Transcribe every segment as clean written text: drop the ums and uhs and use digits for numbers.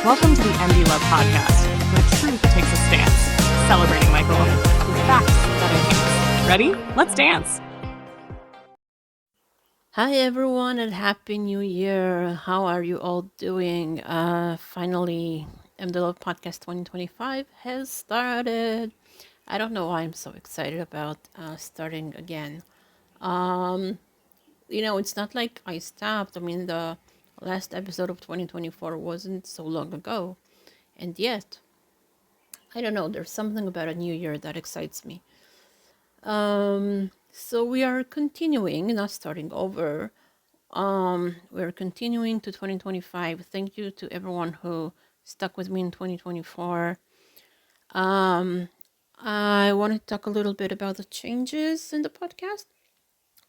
Welcome to the mdlove podcast, where truth takes a stance, celebrating Michael with facts that enhance. Ready? Let's dance. Hi everyone and Happy New Year. How are you all doing? Finally, mdlove podcast 2025 has started. I don't know why I'm so excited about starting again. It's not like I stopped. I mean, the last episode of 2024 wasn't so long ago. And yet, I don't know, there's something about a new year that excites me. So we are continuing, not starting over. We're continuing to 2025. Thank you to everyone who stuck with me in 2024. I want to talk a little bit about the changes in the podcast.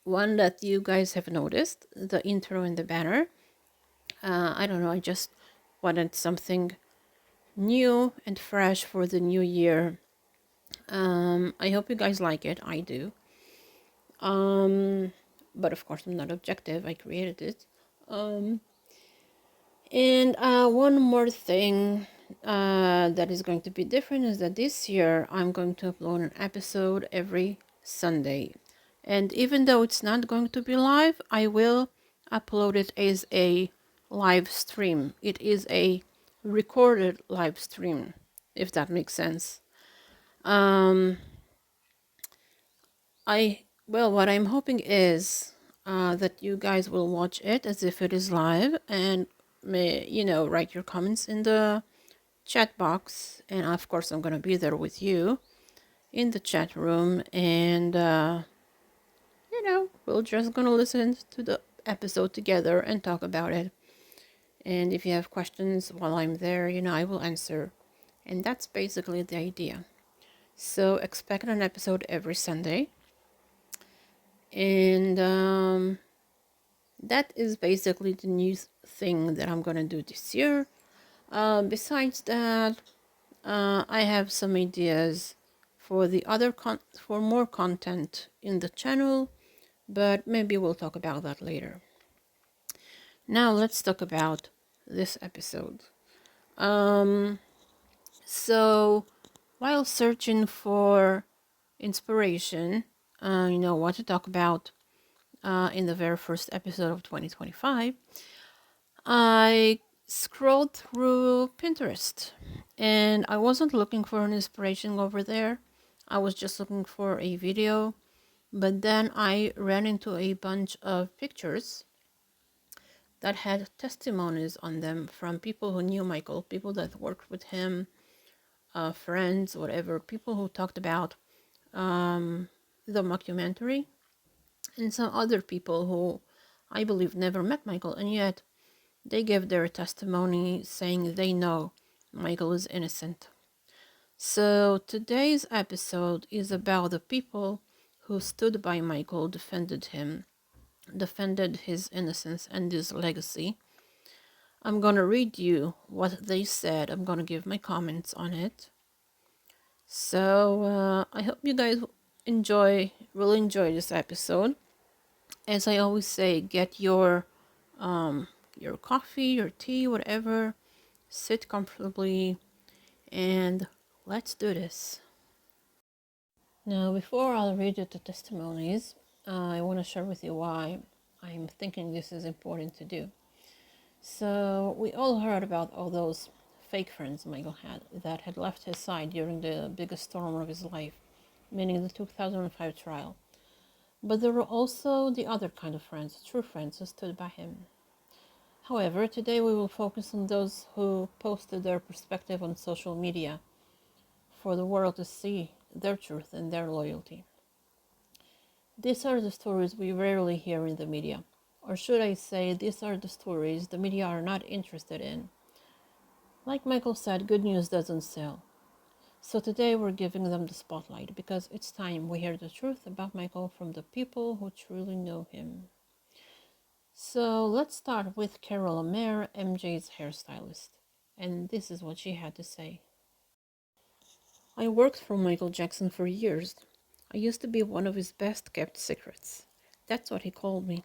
One that you guys have noticed, the intro and the banner. I don't know, I just wanted something new and fresh for the new year. I hope you guys like it. I do. But of course, I'm not objective. I created it. And one more thing that is going to be different is that this year I'm going to upload an episode every Sunday. And even though it's not going to be live, I will upload it as a live stream. It is a recorded live stream, if that makes sense. What I'm hoping is that you guys will watch it as if it is live and write your comments in the chat box. And of course, I'm going to be there with you in the chat room. And, we're just going to listen to the episode together and talk about it. And if you have questions while I'm there, I will answer. And that's basically the idea. So expect an episode every Sunday. And that is basically the new thing that I'm going to do this year. Besides that, I have some ideas for the other for more content in the channel, but maybe we'll talk about that later. Now let's talk about this episode. So while searching for inspiration, what to talk about in the very first episode of 2025, I scrolled through Pinterest and I wasn't looking for an inspiration over there. I was just looking for a video, but then I ran into a bunch of pictures that had testimonies on them from people who knew Michael, people that worked with him, friends, whatever, people who talked about the mockumentary, and some other people who I believe never met Michael, and yet they gave their testimony saying they know Michael is innocent. So today's episode is about the people who stood by Michael, defended him, defended his innocence and his legacy. I'm going to read you what they said. I'm going to give my comments on it. So I hope you guys will enjoy this episode. As I always say, get your coffee, your tea, whatever, sit comfortably, and let's do this. Now, before I'll read you the testimonies, I want to share with you why I'm thinking this is important to do. So, we all heard about all those fake friends Michael had that had left his side during the biggest storm of his life, meaning the 2005 trial. But there were also the other kind of friends, true friends who stood by him. However, today we will focus on those who posted their perspective on social media for the world to see their truth and their loyalty. These are the stories we rarely hear in the media. Or should I say, these are the stories the media are not interested in. Like Michael said, good news doesn't sell. So today we're giving them the spotlight because it's time we hear the truth about Michael from the people who truly know him. So let's start with Carol Amer, MJ's hairstylist. And this is what she had to say. I worked for Michael Jackson for years. I used to be one of his best kept secrets. That's what he called me.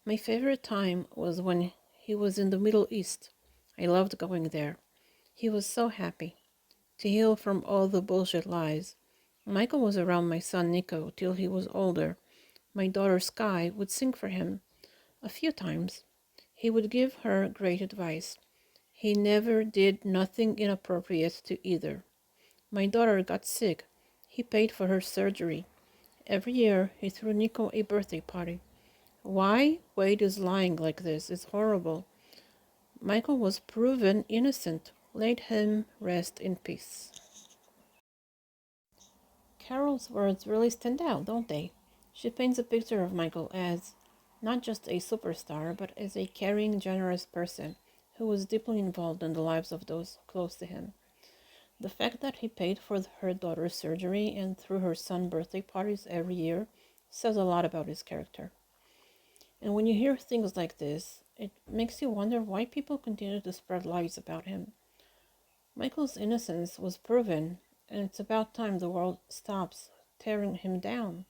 My favorite time was when he was in the Middle East. I loved going there. He was so happy to heal from all the bullshit lies. Michael was around my son Nico till he was older. My daughter Sky would sing for him a few times. He would give her great advice. He never did nothing inappropriate to either. My daughter got sick. He paid for her surgery. Every year he threw Nico a birthday party. Why Wade is lying like this is horrible. Michael was proven innocent. Let him rest in peace. Carol's words really stand out, don't they? She paints a picture of Michael as not just a superstar, but as a caring, generous person who was deeply involved in the lives of those close to him. The fact that he paid for her daughter's surgery and threw her son birthday parties every year says a lot about his character. And when you hear things like this, it makes you wonder why people continue to spread lies about him. Michael's innocence was proven, and it's about time the world stops tearing him down.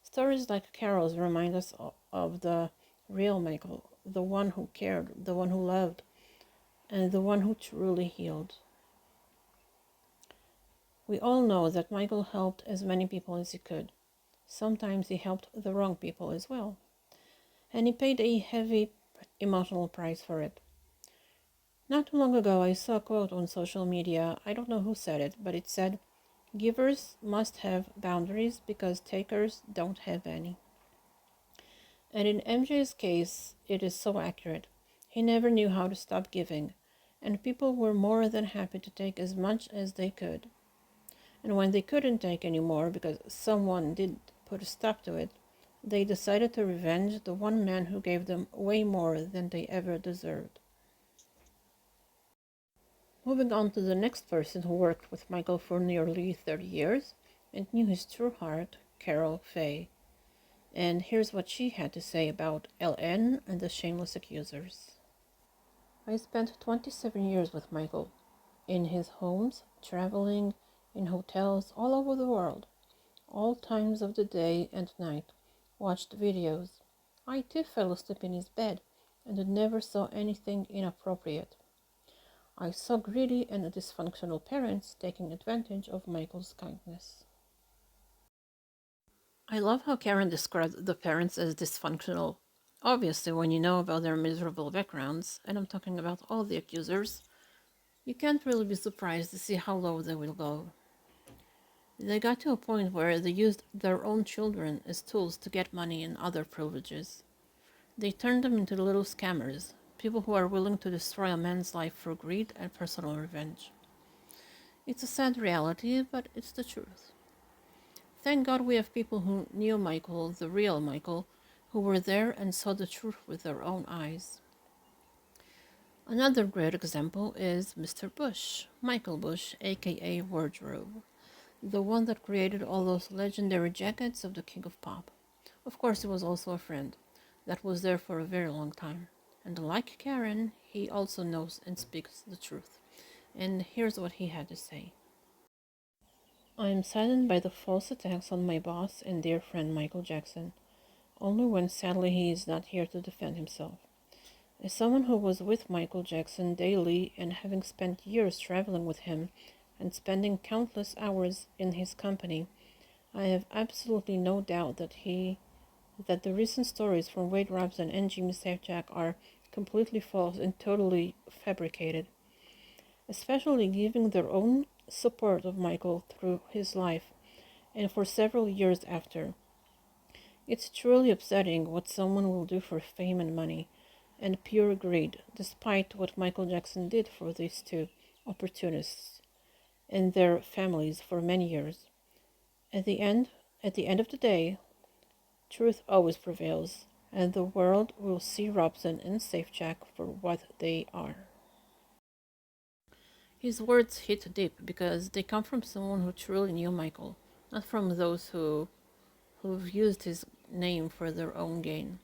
Stories like Carol's remind us of the real Michael, the one who cared, the one who loved, and the one who truly healed. We all know that Michael helped as many people as he could. Sometimes he helped the wrong people as well, and he paid a heavy emotional price for it. Not too long ago, I saw a quote on social media. I don't know who said it, but it said, "Givers must have boundaries because takers don't have any." And in MJ's case, it is so accurate. He never knew how to stop giving, and people were more than happy to take as much as they could. And when they couldn't take any more because someone did put a stop to it, they decided to revenge the one man who gave them way more than they ever deserved. Moving on to the next person who worked with Michael for nearly 30 years and knew his true heart, Carol Faye. And here's what she had to say about LN and the Shameless Accusers. I spent 27 years with Michael, in his homes, traveling, in hotels all over the world, all times of the day and night, watched videos. I too fell asleep in his bed and never saw anything inappropriate. I saw greedy and dysfunctional parents taking advantage of Michael's kindness. I love how Karen described the parents as dysfunctional. Obviously, when you know about their miserable backgrounds, and I'm talking about all the accusers, you can't really be surprised to see how low they will go. They got to a point where they used their own children as tools to get money and other privileges. They turned them into little scammers, people who are willing to destroy a man's life for greed and personal revenge. It's a sad reality, but it's the truth. Thank God we have people who knew Michael, the real Michael, who were there and saw the truth with their own eyes. Another great example is Mr. Bush, Michael Bush, aka Wardrobe, the one that created all those legendary jackets of the King of Pop. Of course, he was also a friend that was there for a very long time. And like Karen, he also knows and speaks the truth. And here's what he had to say. I am saddened by the false attacks on my boss and dear friend Michael Jackson, only when sadly he is not here to defend himself. As someone who was with Michael Jackson daily and having spent years traveling with him and spending countless hours in his company, I have absolutely no doubt that the recent stories from Wade Robson and Jimmy Safejack are completely false and totally fabricated, especially giving their own support of Michael through his life and for several years after. It's truly upsetting what someone will do for fame and money and pure greed, despite what Michael Jackson did for these two opportunists and their families for many years. At the end of the day, truth always prevails, and the world will see Robson and Safejack for what they are. His words hit deep because they come from someone who truly knew Michael, not from those who've used his name for their own gain.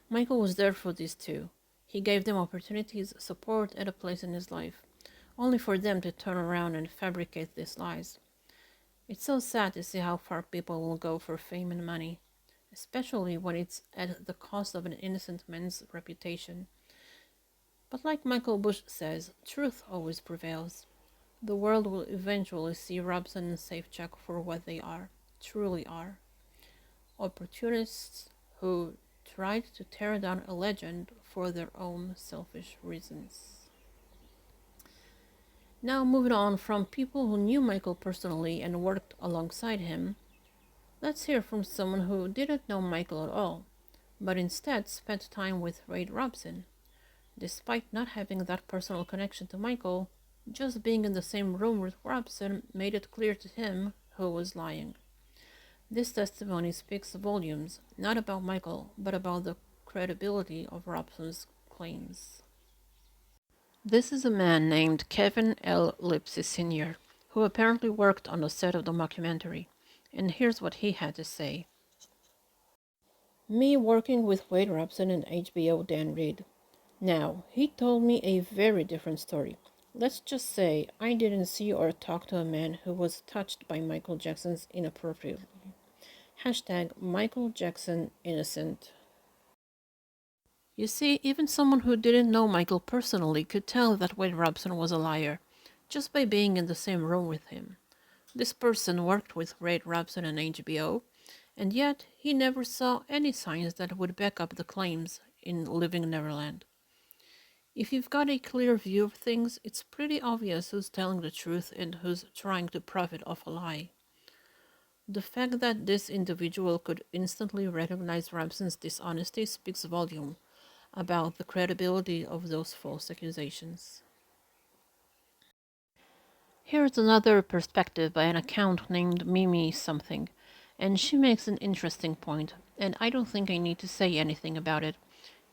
Michael was there for these two. He gave them opportunities, support, and a place in his life, only for them to turn around and fabricate these lies. It's so sad to see how far people will go for fame and money, especially when it's at the cost of an innocent man's reputation. But like Michael Bush says, truth always prevails. The world will eventually see Robson and Safechuck for what they are, truly are. Opportunists who tried to tear down a legend for their own selfish reasons. Now moving on from people who knew Michael personally and worked alongside him, let's hear from someone who didn't know Michael at all, but instead spent time with Wade Robson. Despite not having that personal connection to Michael, just being in the same room with Robson made it clear to him who was lying. This testimony speaks volumes, not about Michael, but about the credibility of Robson's claims. This is a man named Kevin L. Lipsy Sr., who apparently worked on the set of the documentary, and here's what he had to say. Me working with Wade Robson and HBO Dan Reed. Now, he told me a very different story. Let's just say I didn't see or talk to a man who was touched by Michael Jackson's inappropriately. Hashtag Michael Jackson innocent. You see, even someone who didn't know Michael personally could tell that Wade Robson was a liar, just by being in the same room with him. This person worked with Wade Robson and HBO, and yet he never saw any signs that would back up the claims in Living Neverland. If you've got a clear view of things, it's pretty obvious who's telling the truth and who's trying to profit off a lie. The fact that this individual could instantly recognize Robson's dishonesty speaks volume about the credibility of those false accusations. Here's another perspective by an account named Mimi something, and she makes an interesting point, and I don't think I need to say anything about it.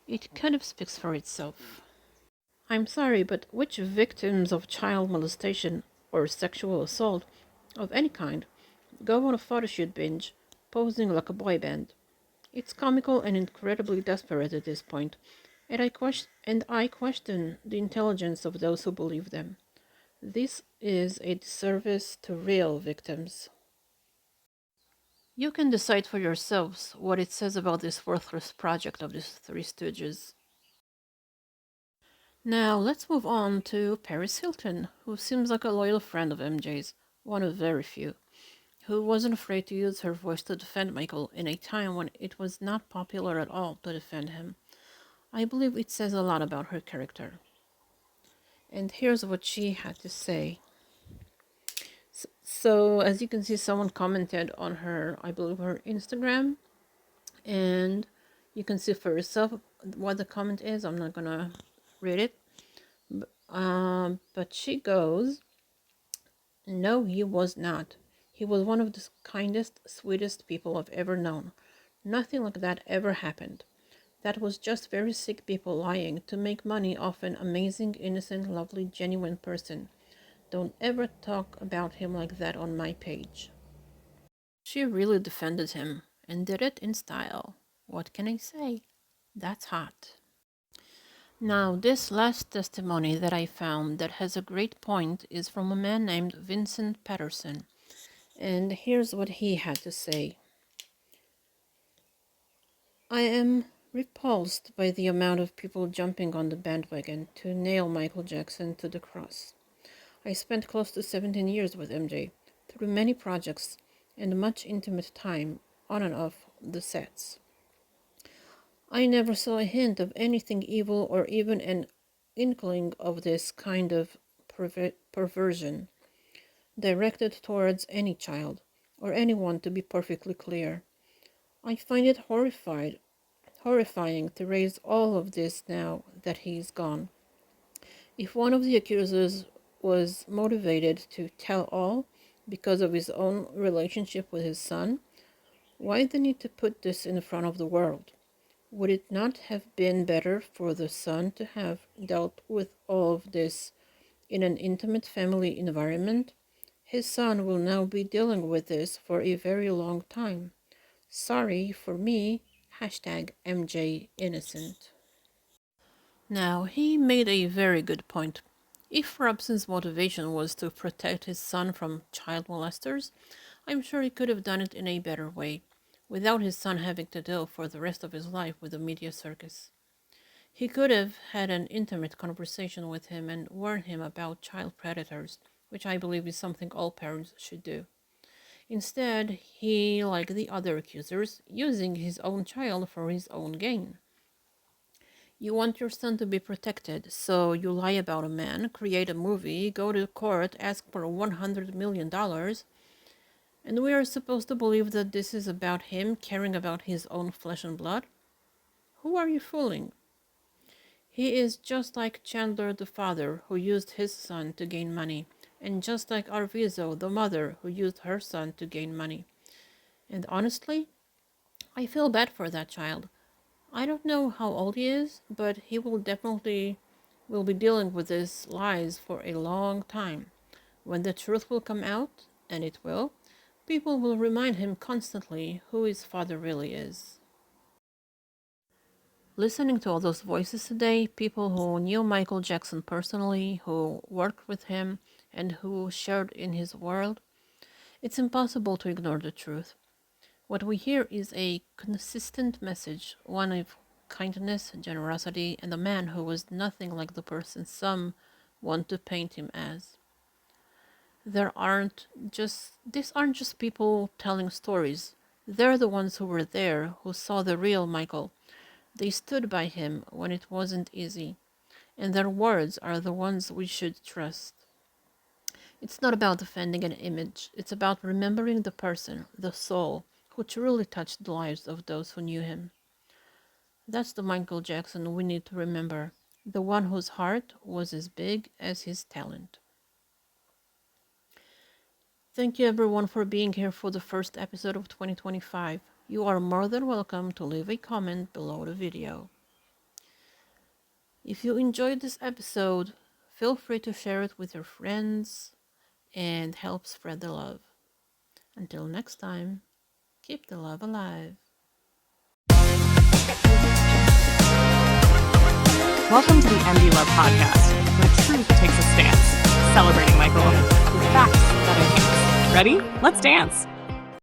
It kind of speaks for itself. I'm sorry, but which victims of child molestation or sexual assault of any kind go on a photoshoot binge, posing like a boy band? It's comical and incredibly desperate at this point, and I question the intelligence of those who believe them. This is a disservice to real victims. You can decide for yourselves what it says about this worthless project of the Three Stooges. Now let's move on to Paris Hilton, who seems like a loyal friend of MJ's, one of very few, who wasn't afraid to use her voice to defend Michael in a time when it was not popular at all to defend him. I believe it says a lot about her character. And here's what she had to say. So as you can see, someone commented on her, I believe her Instagram, and you can see for yourself what the comment is. I'm not gonna read it, but she goes, "No, he was not. He was one of the kindest, sweetest people I've ever known. Nothing like that ever happened. That was just very sick people lying to make money off an amazing, innocent, lovely, genuine person. Don't ever talk about him like that on my page." She really defended him, and did it in style. What can I say? That's hot. Now, this last testimony that I found that has a great point is from a man named Vincent Patterson. And here's what he had to say. I am repulsed by the amount of people jumping on the bandwagon to nail Michael Jackson to the cross. I spent close to 17 years with MJ, through many projects and much intimate time on and off the sets. I never saw a hint of anything evil or even an inkling of this kind of perversion directed towards any child or anyone, to be perfectly clear. I find it horrifying to raise all of this now that he's gone. If one of the accusers was motivated to tell all because of his own relationship with his son, why the need to put this in front of the world? Would it not have been better for the son to have dealt with all of this in an intimate family environment? His son will now be dealing with this for a very long time. Sorry for me, hashtag MJ innocent. Now, he made a very good point. If Robson's motivation was to protect his son from child molesters, I'm sure he could have done it in a better way, without his son having to deal for the rest of his life with the media circus. He could have had an intimate conversation with him and warned him about child predators, which I believe is something all parents should do. Instead, he, like the other accusers, using his own child for his own gain. You want your son to be protected, so you lie about a man, create a movie, go to court, ask for $100 million, and we are supposed to believe that this is about him caring about his own flesh and blood? Who are you fooling? He is just like Chandler the father who used his son to gain money, and just like Arvizo the mother who used her son to gain money. And honestly, I feel bad for that child. I don't know how old he is, but he will definitely will be dealing with these lies for a long time. When the truth will come out, and it will, people will remind him constantly who his father really is. Listening to all those voices today, people who knew Michael Jackson personally, who worked with him, and who shared in his world, it's impossible to ignore the truth. What we hear is a consistent message, one of kindness, generosity, and a man who was nothing like the person some want to paint him as. These aren't just people telling stories. They're the ones who were there, who saw the real Michael. They stood by him when it wasn't easy, and their words are the ones we should trust. It's not about defending an image, it's about remembering the person, the soul, who truly touched the lives of those who knew him. That's the Michael Jackson we need to remember, the one whose heart was as big as his talent. Thank you everyone for being here for the first episode of 2025. You are more than welcome to leave a comment below the video. If you enjoyed this episode, feel free to share it with your friends and help spread the love. Until next time, keep the love alive. Welcome to the mdlove podcast, where truth takes a stance, celebrating Michael with facts that enhance. Ready? Let's dance.